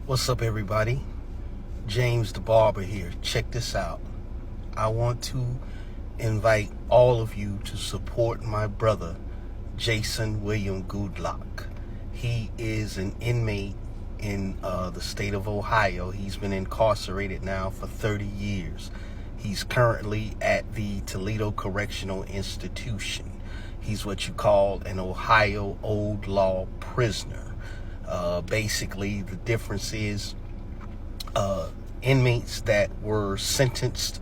What's up, everybody? James the Barber here. Check this out. I want to invite all of you to support my brother, Jason William Goudlock. He is an inmate in the state of Ohio. He's been incarcerated now for 30 years. He's currently at the Toledo Correctional Institution. He's what you call an Ohio old law prisoner. Basically, the difference is inmates that were sentenced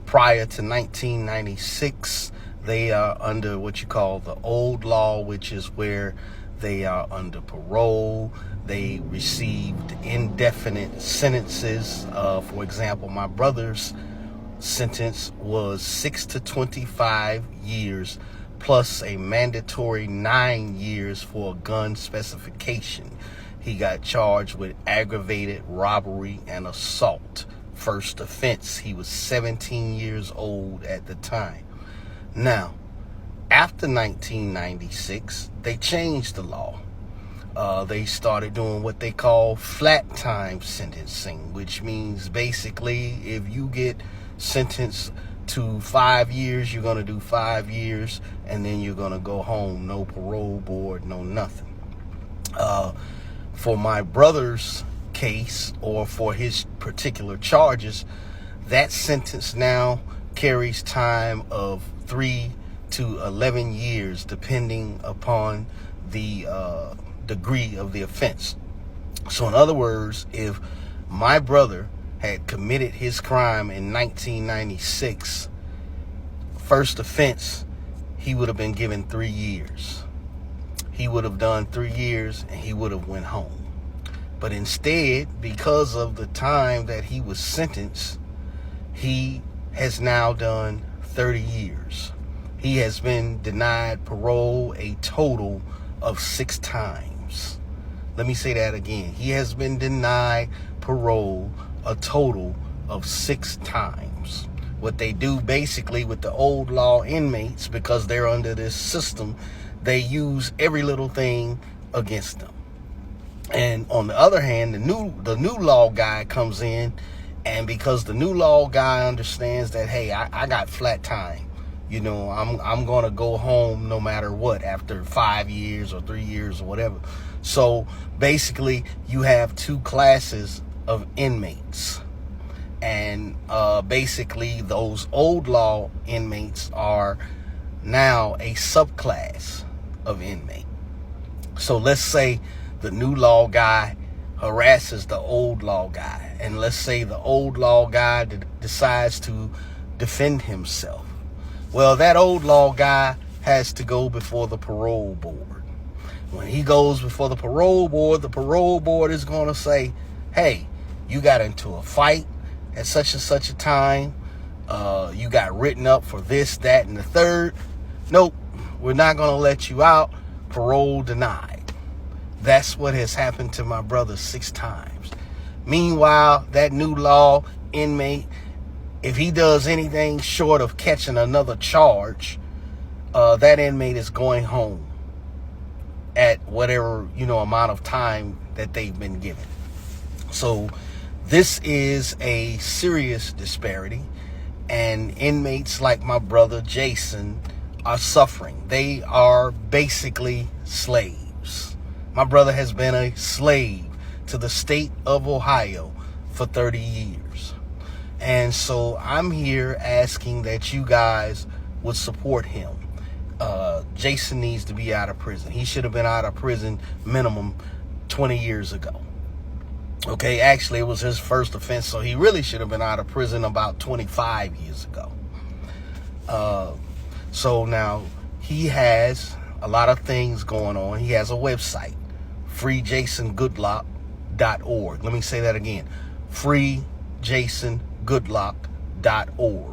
prior to 1996, they are under what you call the old law, which is where they are under parole. They received indefinite sentences. For example, my brother's sentence was 6 to 25 years plus a mandatory 9 years for a gun specification. He got charged with aggravated robbery and assault. First offense. He was 17 years old at the time. Now, after 1996, they changed the law. They started doing what they call flat time sentencing, which means basically if you get sentenced to 5 years, you're going to do 5 years, and then you're going to go home. No parole board, no nothing. For my brother's case, or for his particular charges, that sentence now carries time of 3 to 11 years, depending upon the degree of the offense. So in other words, if my brother had committed his crime in 1996, first offense, he would have been given 3 years. He would have done 3 years and he would have went home. But instead, because of the time that he was sentenced, he has now done 30 years. He has been denied parole a total of 6 times. Let me say that again. He has been denied parole a total of 6 times. What they do basically with the old law inmates, because they're under this system, they use every little thing against them. And on the other hand, the new law guy comes in, and because the new law guy understands that, hey, I got flat time, you know, I'm gonna go home no matter what after 5 years or 3 years or whatever. So basically, you have 2 classes of inmates, and basically those old law inmates are now a subclass of inmate. So let's say the new law guy harasses the old law guy, and let's say the old law guy decides to defend himself. Well, that old law guy has to go before the parole board. When he goes before the parole board is going to say, hey, you got into a fight at such and such a time. You got written up for this, that, and the third. Nope, we're not going to let you out. Parole denied. That's what has happened to my brother 6 times. Meanwhile, that new law inmate, if he does anything short of catching another charge, that inmate is going home at whatever, amount of time that they've been given. So this is a serious disparity, and inmates like my brother Jason are suffering. They are basically slaves. My brother has been a slave to the state of Ohio for 30 years. And so I'm here asking that you guys would support him. Jason needs to be out of prison. He should have been out of prison minimum 20 years ago. Okay, actually, it was his first offense, so he really should have been out of prison about 25 years ago. So now he has a lot of things going on. He has a website, freejasongoodlock.org. Let me say that again, freejasongoodlock.org.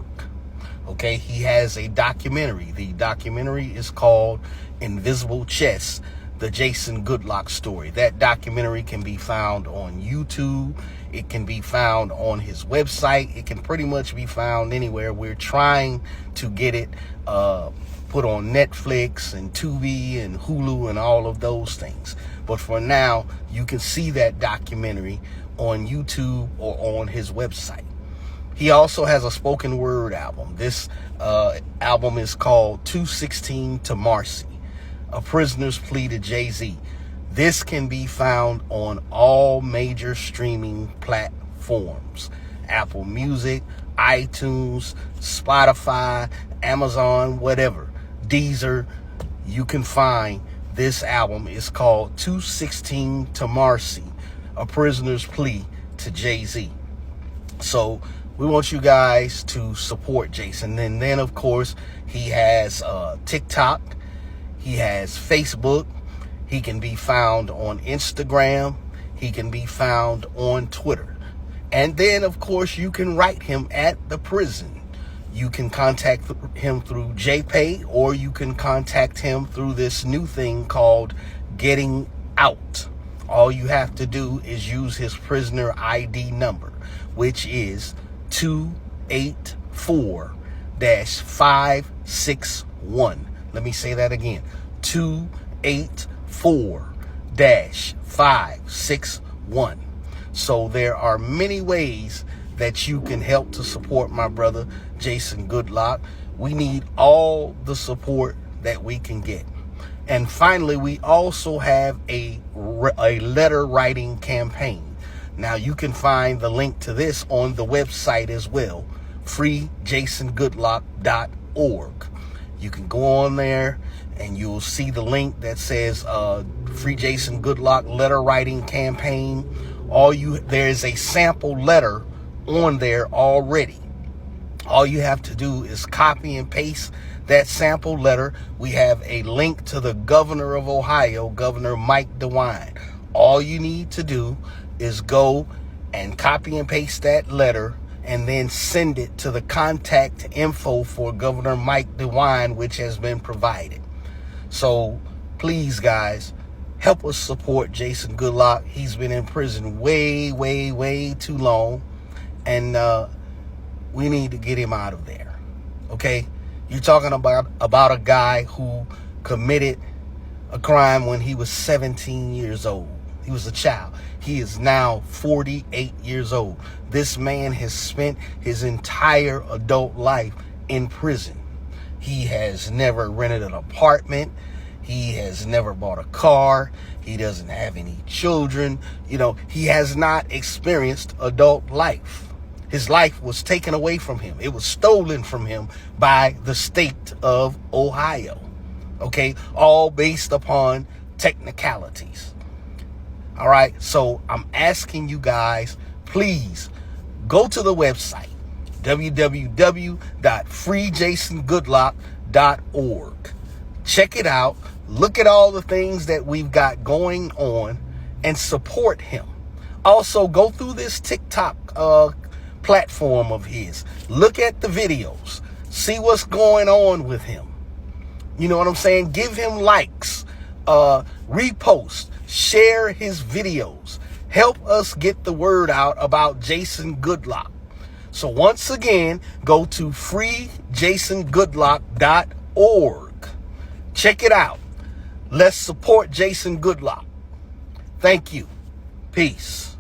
Okay, he has a documentary. The documentary is called Invisible Chess, the Jason Goudlock story. That documentary can be found on YouTube. It can be found on his website. It can pretty much be found anywhere. We're trying to get it put on Netflix and Tubi and Hulu and all of those things. But for now, you can see that documentary on YouTube or on his website. He also has a spoken word album. This album is called 216 to Marcy, A Prisoner's Plea to Jay-Z. This can be found on all major streaming platforms: Apple Music, iTunes, Spotify, Amazon, whatever, Deezer. You can find this album. Is called 216 to Marcy, A Prisoner's Plea to Jay-Z. So we want you guys to support Jason. And then, of course, he has TikTok. He has Facebook. He can be found on Instagram. He can be found on Twitter. And then, of course, you can write him at the prison. You can contact him through JPay, or you can contact him through this new thing called Getting Out. All you have to do is use his prisoner ID number, which is 284-561. Let me say that again. 284-561. So there are many ways that you can help to support my brother Jason Goudlock. We need all the support that we can get. And finally, we also have a letter writing campaign. Now, you can find the link to this on the website as well, freejasongoodlock.org. You can go on there and you'll see the link that says Free Jason Goudlock letter writing campaign. There is a sample letter on there already. All you have to do is copy and paste that sample letter. We have a link to the governor of Ohio, Governor Mike DeWine. All you need to do is go and copy and paste that letter and then send it to the contact info for Governor Mike DeWine, which has been provided. So please, guys, help us support Jason Goudlock. He's been in prison way, way, way too long. And we need to get him out of there. Okay? You're talking about a guy who committed a crime when he was 17 years old. He was a child. He is now 48 years old. This man has spent his entire adult life in prison. He has never rented an apartment. He has never bought a car. He doesn't have any children. He has not experienced adult life. His life was taken away from him. It was stolen from him by the state of Ohio. Okay? All based upon technicalities. All right? So I'm asking you guys, please go to the website, www.freejasongoodlock.org. Check it out. Look at all the things that we've got going on and support him. Also, go through this TikTok platform of his. Look at the videos. See what's going on with him. You know what I'm saying? Give him likes. Repost. Share his videos. Help us get the word out about Jason Goudlock. So once again, go to freejasongoodlock.org. Check it out. Let's support Jason Goudlock. Thank you. Peace.